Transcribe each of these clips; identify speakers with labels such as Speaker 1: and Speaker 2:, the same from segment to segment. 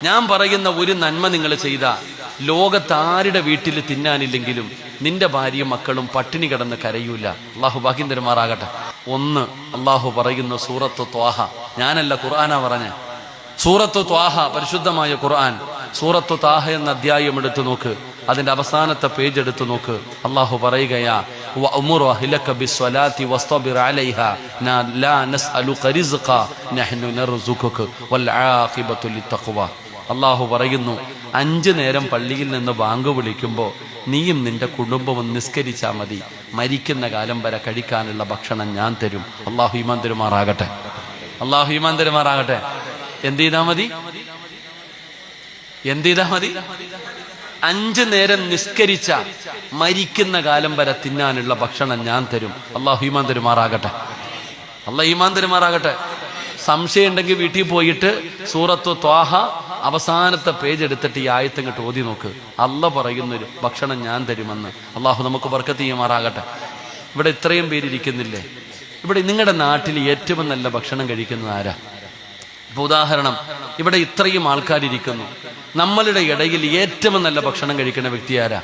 Speaker 1: ഞാൻ പറയുന്ന ഒരു നന്മ നിങ്ങൾ ചെയ്ത ലോകത്താരുടെ വീട്ടിൽ തിന്നാനില്ലെങ്കിലും നിന്റെ ഭാര്യയും മക്കളും പട്ടിണി കിടന്ന് കരയൂല. അള്ളാഹു ഭാഗ്യം തരുമാറാകട്ടെ. ഒന്ന്, അള്ളാഹു പറയുന്ന സൂറത്ത് ത്വാഹ, ഞാനല്ല ഖുർആനാ പറഞ്ഞ സൂറത്ത് ത്വാഹ, പരിശുദ്ധമായ ഖുർആൻ. സൂറത്ത് ത്വാഹ എന്ന അധ്യായം എടുത്തു നോക്ക്, അതിന്റെ അവസാനത്തെ പേജ് എടുത്തു നോക്ക്. അള്ളാഹു പറയുകയാ, വഅ്മുർ അഹ്ലക ബിസ്സലാത്തി വസ്തബിർ അലൈഹാ ലാ നസ്അലുക റിസ്ഖ നഹ്നു നർസുഖുക വൽ ആഖിബത്തു ലിത്തഖ്വ. അള്ളാഹു പറയുന്നു, 5 നേരം പള്ളിയിൽ നിന്ന് ബാങ്ക് വിളിക്കുമ്പോൾ നീയും നിന്റെ കുടുംബവും നിസ്കരിച്ചാൽ മതി, മരിക്കുന്ന കാലം വരെ കഴിക്കാനുള്ള ഭക്ഷണം ഞാൻ തരും. അള്ളാഹു ഈമാൻ തരുമാറാകട്ടെ. അള്ളാഹു ഈമാൻ തരുമാറാകട്ടെ. എന്ത് ചെയ്താ മതി? 5 നേരം നിസ്കരിച്ച മരിക്കുന്ന കാലം വരെ തിന്നാനുള്ള ഭക്ഷണം ഞാൻ തരും. അള്ളാഹു ഈമാൻ തരുമാറാകട്ടെ. അള്ളാഹു ഈമാൻ തരുമാറാകട്ടെ. സംശയം ഉണ്ടെങ്കിൽ വീട്ടിൽ പോയിട്ട് സൂറത്ത് ത്വാഹ അവസാനത്തെ പേജ് എടുത്തിട്ട് ഈ ആയത്ത് ഇങ്ങോട്ട് ഓതി നോക്ക്. അള്ളാഹ് പറയുന്നൊരു ഭക്ഷണം ഞാൻ തരുമെന്ന്. അള്ളാഹു നമുക്ക് ബർക്കത്ത് ചെയ്യുമാറാകട്ടെ. ഇവിടെ ഇത്രയും പേരിയ്ക്കുന്നില്ലേ? ഇവിടെ നിങ്ങളുടെ നാട്ടിൽ ഏറ്റവും നല്ല ഭക്ഷണം കഴിക്കുന്നത് ആരാ? ഇപ്പൊ ഉദാഹരണം, ഇവിടെ ഇത്രയും ആൾക്കാരിയ്ക്കുന്നു, നമ്മളുടെ ഇടയിൽ ഏറ്റവും നല്ല ഭക്ഷണം കഴിക്കുന്ന വ്യക്തി ആരാ?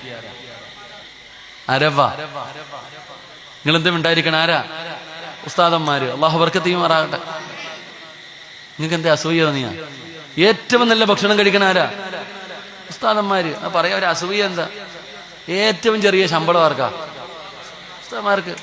Speaker 1: ആരവാ? നിങ്ങൾ എന്തും ഉണ്ടായിരിക്കണം. ആരാ? ഉസ്താദന്മാര്. അള്ളാഹു ബർക്കത്ത് ചെയ്യുമാറാകട്ടെ. നിങ്ങൾക്ക് എന്താ അസൂയ തോന്നിയാ? ഏറ്റവും നല്ല ഭക്ഷണം കഴിക്കണ ആരാ? ഉസ്താദന്മാര്. പറയാ ഒരു അസൂയ എന്താ? ഏറ്റവും ചെറിയ ശമ്പളം ആർക്കാ? ഉസ്താദന്മാർക്ക്.